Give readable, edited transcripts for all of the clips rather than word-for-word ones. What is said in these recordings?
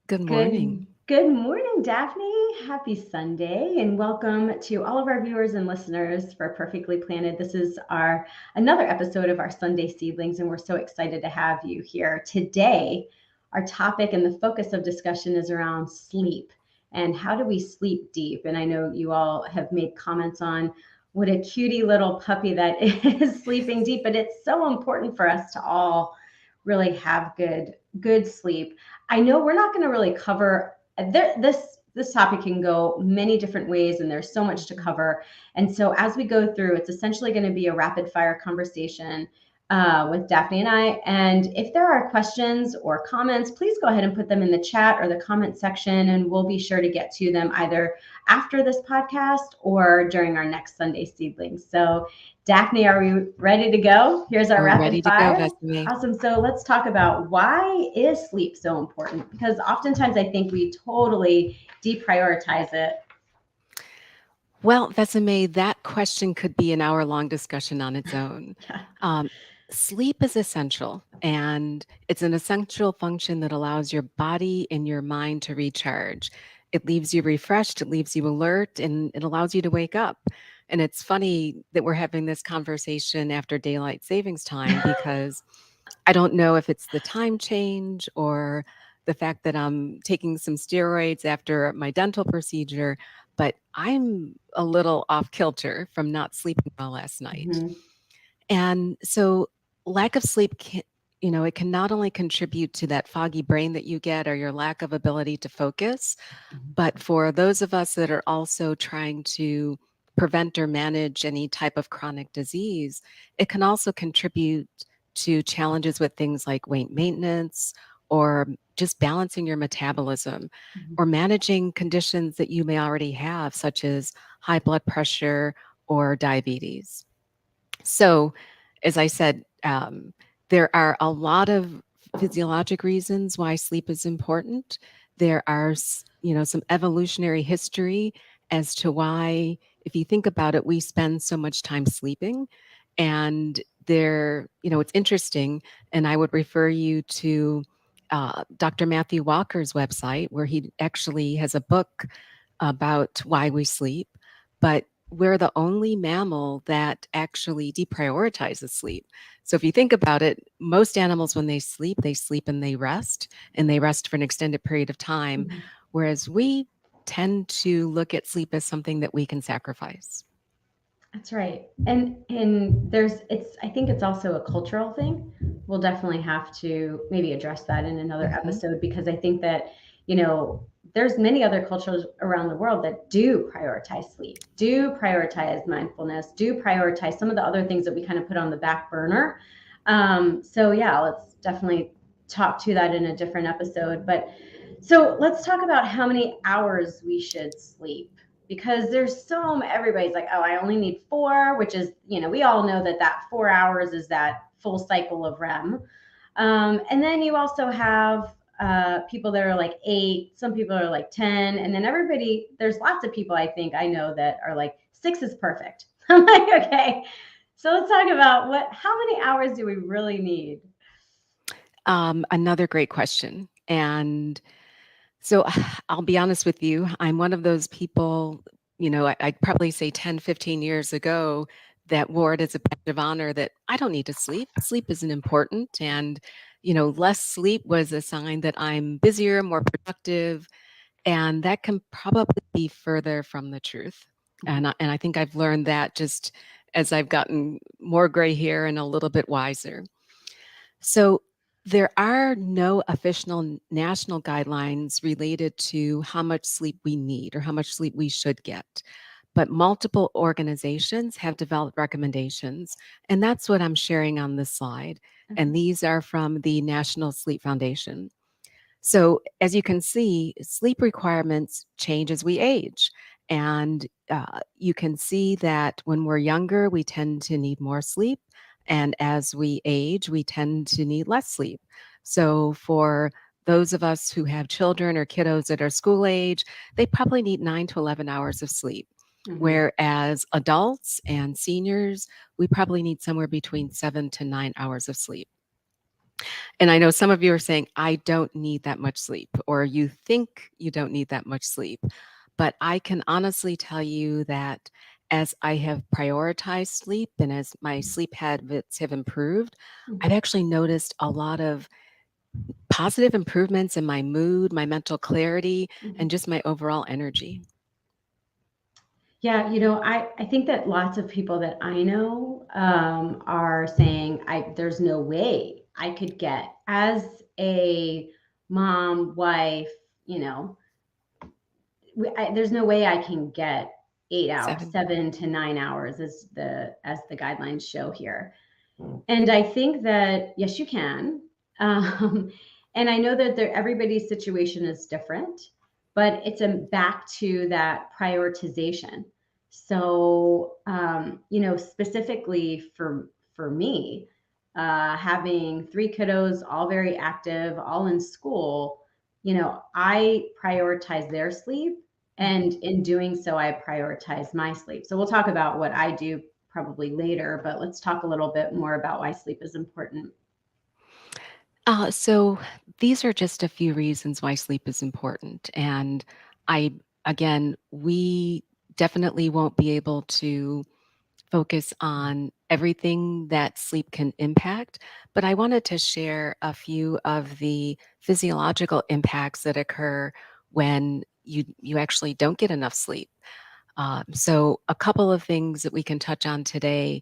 Good morning. Good morning, Daphne. Happy Sunday, and welcome to all of our viewers and listeners for Perfectly Planted. This is our another episode of our Sunday Seedlings, and we're so excited to have you here today. Our topic and the focus of discussion is around sleep and how do we sleep deep. And I know you all have made comments on what a cutie little puppy that is sleeping deep, but it's so important for us to all really have good sleep. I know we're not going to really cover this topic can go many different ways and there's so much to cover. And so as we go through, it's essentially going to be a rapid fire conversation with Daphne and I. And if there are questions or comments, please go ahead and put them in the chat or the comment section, and we'll be sure to get to them either after this podcast or during our next Sunday Seedlings. So Daphne, are we ready to go? Here's our We're rapid ready to go, fire. Vesame. Awesome. So let's talk about why is sleep so important? Because oftentimes I think we totally deprioritize it. Well, Vesame, that question could be an hour-long discussion on its own. Yeah. Um, Sleep is essential, and it's an essential function that allows your body and your mind to recharge. It leaves you refreshed, it leaves you alert, and it allows you to wake up. And it's funny that we're having this conversation after daylight savings time because I don't know if it's the time change or the fact that I'm taking some steroids after my dental procedure, but I'm a little off kilter from not sleeping well last night. Mhm. And so lack of sleep can, it can not only contribute to that foggy brain that you get or your lack of ability to focus, but for those of us that are also trying to prevent or manage any type of chronic disease, it can also contribute to challenges with things like weight maintenance or just balancing your metabolism Mhm. or managing conditions that you may already have, such as high blood pressure or diabetes. So, as I said, there are a lot of physiologic reasons why sleep is important. There are, some evolutionary history as to why, if you think about it, we spend so much time sleeping. And it's interesting. And I would refer you to Dr. Matthew Walker's website, where he actually has a book about why we sleep. But we're the only mammal that actually deprioritizes sleep. So if you think about it, most animals, when they sleep and they rest for an extended period of time, Mhm. whereas we tend to look at sleep as something that we can sacrifice. That's right. And there's it's I think it's also a cultural thing. We'll definitely have to maybe address that in another Hmm. episode because I think that, you know, there's many other cultures around the world that do prioritize sleep, do prioritize mindfulness, do prioritize some of the other things that we kind of put on the back burner. So yeah, let's definitely talk to that in a different episode. But so let's talk about how many hours we should sleep because there's everybody's like, oh, I only need 4, which is, we all know that 4 hours is that full cycle of REM. And then you also have people that are like 8, some people are like 10, and then there's lots of people I think I know that are like 6 is perfect. I'm like, okay, so let's talk about how many hours do we really need? Another great question. And so I'll be honest with you, I'm one of those people, I'd probably say 10, 15 years ago that wore it as a badge of honor that I don't need to sleep. Sleep isn't important. And, less sleep was a sign that I'm busier, more productive. And that can probably be further from the truth. And I think I've learned that just as I've gotten more gray hair and a little bit wiser. So there are no official national guidelines related to how much sleep we need or how much sleep we should get. But multiple organizations have developed recommendations, and that's what I'm sharing on this slide. Okay. And these are from the National Sleep Foundation. So, as you can see, sleep requirements change as we age. And you can see that when we're younger, we tend to need more sleep. And as we age, we tend to need less sleep. So, for those of us who have children or kiddos that are school age, they probably need 9 to 11 hours of sleep. Mhm. Whereas adults and seniors, we probably need somewhere between 7 to 9 hours of sleep. And I know some of you are saying, I don't need that much sleep, or you think you don't need that much sleep. But I can honestly tell you that as I have prioritized sleep and as my sleep habits have improved, I've Mhm. actually noticed a lot of positive improvements in my mood, my mental clarity, and Mhm. just my overall energy. Yeah, I think that lots of people that I know are saying, there's no way I could get as a mom, wife, you know, there's no way I can get 8 hours, 7. 7 to 9 hours as the guidelines show here. And I think that yes, you can. Um, and I know that everybody's situation is different, but it's back to that prioritization. So, specifically for me, having three kiddos, all very active, all in school, I prioritize their sleep, Mhm. and in doing so, I prioritize my sleep. So we'll talk about what I do probably later, but let's talk a little bit more about why sleep is important. So these are just a few reasons why sleep is important. And I, again, we definitely won't be able to focus on everything that sleep can impact, but I wanted to share a few of the physiological impacts that occur when you actually don't get enough sleep. So a couple of things that we can touch on today,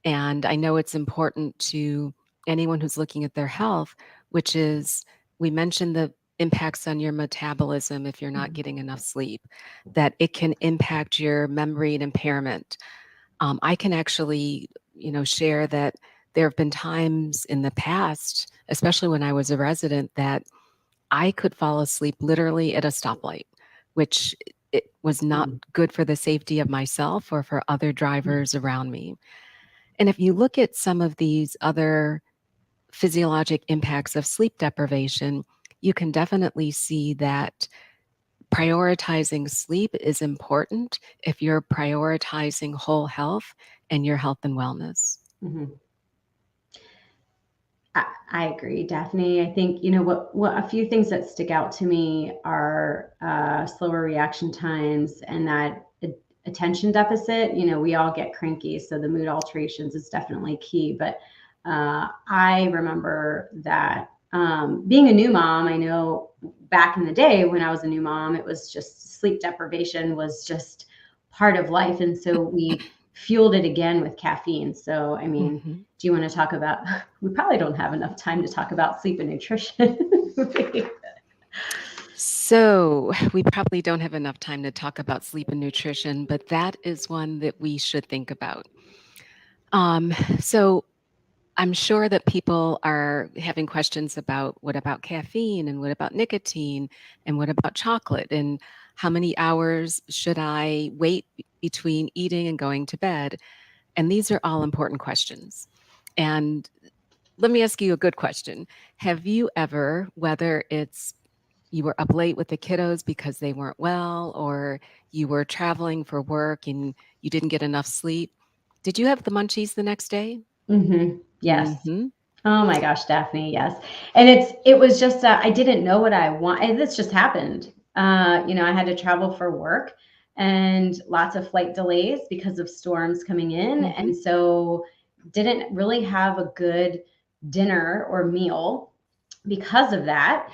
and I know it's important to anyone who's looking at their health, which is we mentioned the impacts on your metabolism if you're not Mhm. getting enough sleep, that it can impact your memory and impairment. I can actually, share that there have been times in the past, especially when I was a resident, that I could fall asleep literally at a stoplight, which it was not Mm. good for the safety of myself or for other drivers around me. And if you look at some of these other physiologic impacts of sleep deprivation, you can definitely see that prioritizing sleep is important if you're prioritizing whole health and your health and wellness. Mhm. I agree, Daphne. I think what a few things that stick out to me are slower reaction times and that attention deficit. We all get cranky, so the mood alterations is definitely key. But I remember that being a new mom, I know back in the day when I was a new mom, it was just sleep deprivation was just part of life, and so we fueled it again with caffeine. So, I mean, Mhm. do you want to talk about? We probably don't have enough time to talk about sleep and nutrition. So, we probably don't have enough time to talk about sleep and nutrition, but that is one that we should think about. So I'm sure that people are having questions about what about caffeine and what about nicotine and what about chocolate and how many hours should I wait between eating and going to bed? And these are all important questions. And let me ask you a good question. Have you ever, whether it's you were up late with the kiddos because they weren't well, or you were traveling for work and you didn't get enough sleep, did you have the munchies the next day? Yes. Hmm. Oh my gosh, Daphne, yes. And it was just I didn't know what I want. And this just happened. I had to travel for work and lots of flight delays because of storms coming in, Hmm. and so didn't really have a good dinner or meal because of that.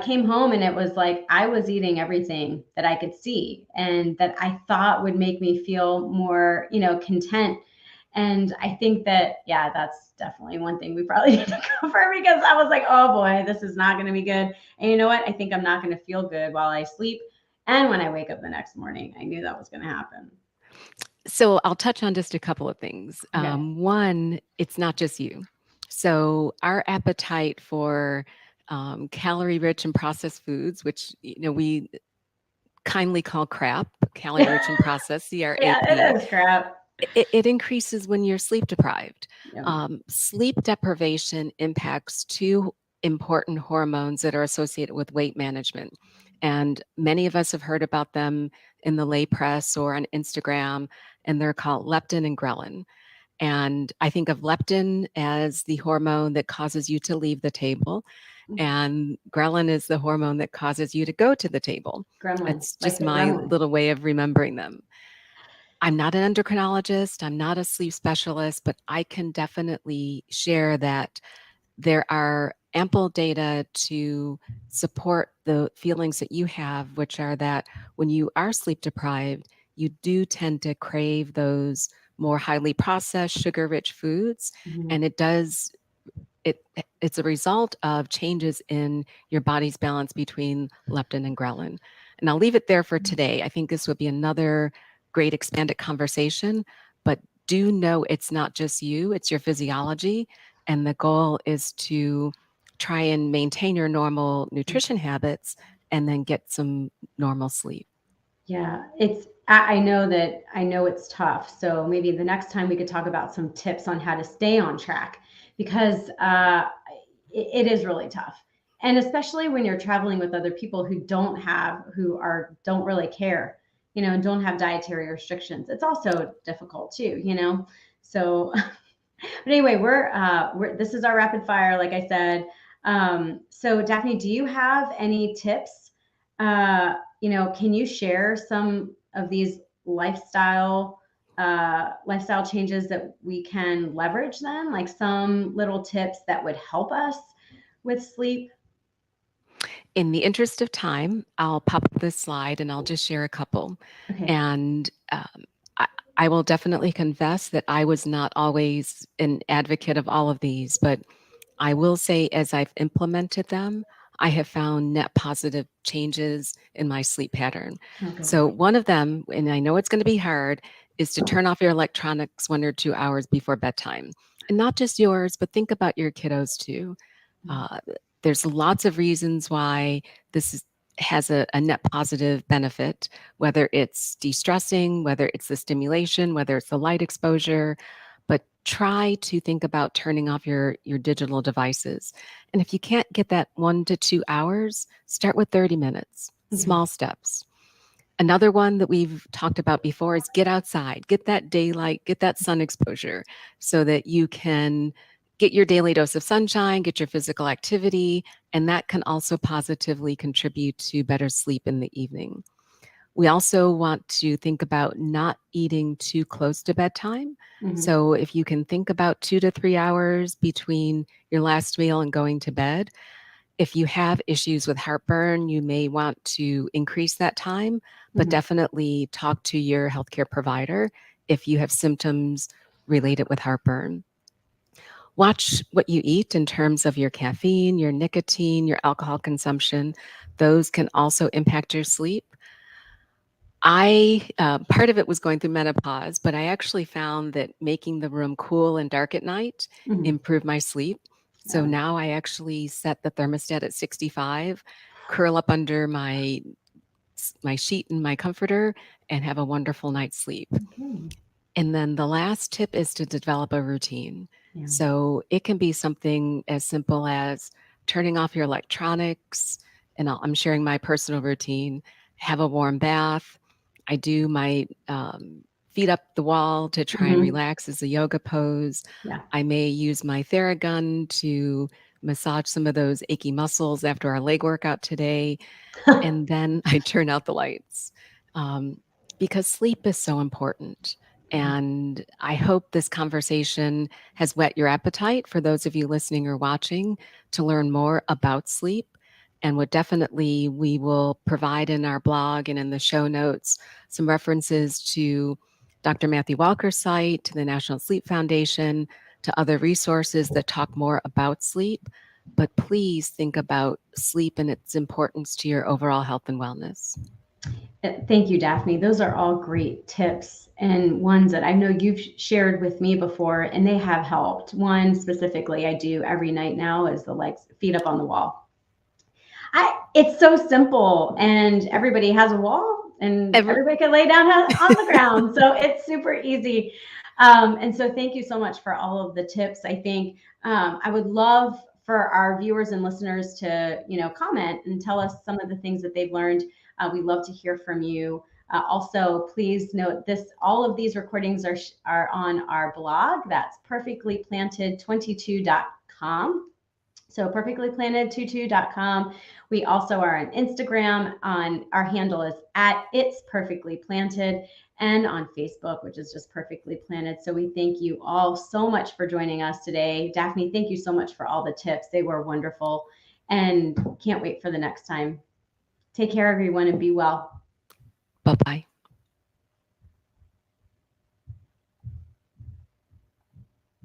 Came home and it was like I was eating everything that I could see and that I thought would make me feel more, content. And I think that, yeah, that's definitely one thing we probably need to cover because I was like, oh boy, this is not going to be good. And you know what? I think I'm not going to feel good while I sleep. And when I wake up the next morning, I knew that was going to happen. So I'll touch on just a couple of things. Okay. One, it's not just you. So our appetite for calorie rich and processed foods, which we kindly call crap, calorie rich and processed, Yeah, CRAP, it is crap. it increases when you're sleep deprived. Yeah. Sleep deprivation impacts two important hormones that are associated with weight management. And many of us have heard about them in the lay press or on Instagram, and they're called leptin and ghrelin. And I think of leptin as the hormone that causes you to leave the table, and ghrelin is the hormone that causes you to go to the table. Gremlin, It's like just the my gremlin. little way of remembering them. I'm not an endocrinologist, I'm not a sleep specialist, but I can definitely share that there are ample data to support the feelings that you have, which are that when you are sleep deprived, you do tend to crave those more highly processed, sugar rich foods. Mhm. And it it's a result of changes in your body's balance between leptin and ghrelin. And I'll leave it there for today. I think this would be another great expanded conversation, but do know it's not just you, it's your physiology. And the goal is to try and maintain your normal nutrition habits and then get some normal sleep. Yeah, I know that I know it's tough. So maybe the next time we could talk about some tips on how to stay on track because it is really tough. And especially when you're traveling with other people who don't really care, and don't have dietary restrictions. It's also difficult too. So, but anyway, this is our rapid fire, like I said. So Daphne, do you have any tips? Can you share some of these lifestyle changes that we can leverage then, like some little tips that would help us with sleep? In the interest of time, I'll pop up this slide and I'll just share a couple. Okay. And I, I will definitely confess that I was not always an advocate of all of these, but I will say as I've implemented them, I have found net positive changes in my sleep pattern. Oh, good. So, one of them, and I know it's going to be hard, is to turn off your electronics 1 or 2 hours before bedtime. And not just yours, but think about your kiddos too. Uh, there's lots of reasons why has a net positive benefit, whether it's de stressing, whether it's the stimulation, whether it's the light exposure. But try to think about turning off your digital devices. And if you can't get that 1 to 2 hours, start with 30 minutes, Okay. small steps. Another one that we've talked about before is get outside, get that daylight, get that sun exposure so that you can get your daily dose of sunshine, get your physical activity, and that can also positively contribute to better sleep in the evening. We also want to think about not eating too close to bedtime. Hmm. So, if you can think about 2 to 3 hours between your last meal and going to bed, if you have issues with heartburn, you may want to increase that time, but Hmm. definitely talk to your healthcare provider if you have symptoms related with heartburn. Watch what you eat in terms of your caffeine, your nicotine, your alcohol consumption. Those can also impact your sleep. I part of it was going through menopause, but I actually found that making the room cool and dark at night Hmm. improved my sleep. So Yeah. now I actually set the thermostat at 65, curl up under my sheet and my comforter, and have a wonderful night's sleep. Okay. And then the last tip is to develop a routine. Yeah. So it can be something as simple as turning off your electronics, and I'm sharing my personal routine, have a warm bath. I do my feet up the wall to try and Hmm. relax as a yoga pose. Yeah. I may use my Theragun to massage some of those achy muscles after our leg workout today, and then I turn out the lights um, because sleep is so important. And I hope this conversation has whet your appetite for those of you listening or watching to learn more about sleep. And what definitely we will provide in our blog and in the show notes some references to Dr. Matthew Walker's site, to the National Sleep Foundation, to other resources that talk more about sleep, but please think about sleep and its importance to your overall health and wellness. Thank you, Daphne. Those are all great tips and ones that I know you've shared with me before, and they have helped. One specifically I do every night now is the legs feet up on the wall. It's so simple, and everybody has a wall, and Every, everybody can lay down on the ground, so it's super easy. And so, thank you so much for all of the tips. I think I would love for our viewers and listeners to comment and tell us some of the things that they've learned. We'd love to hear from you. Also, please note this: all of these recordings are on our blog. That's perfectlyplanted22.com. So perfectlyplanted22.com. We also are on Instagram. On our handle is at It's Perfectly Planted, and on Facebook, which is just Perfectly Planted. So we thank you all so much for joining us today. Daphne, thank you so much for all the tips. They were wonderful, and can't wait for the next time. Take care, everyone, and be well. Bye bye.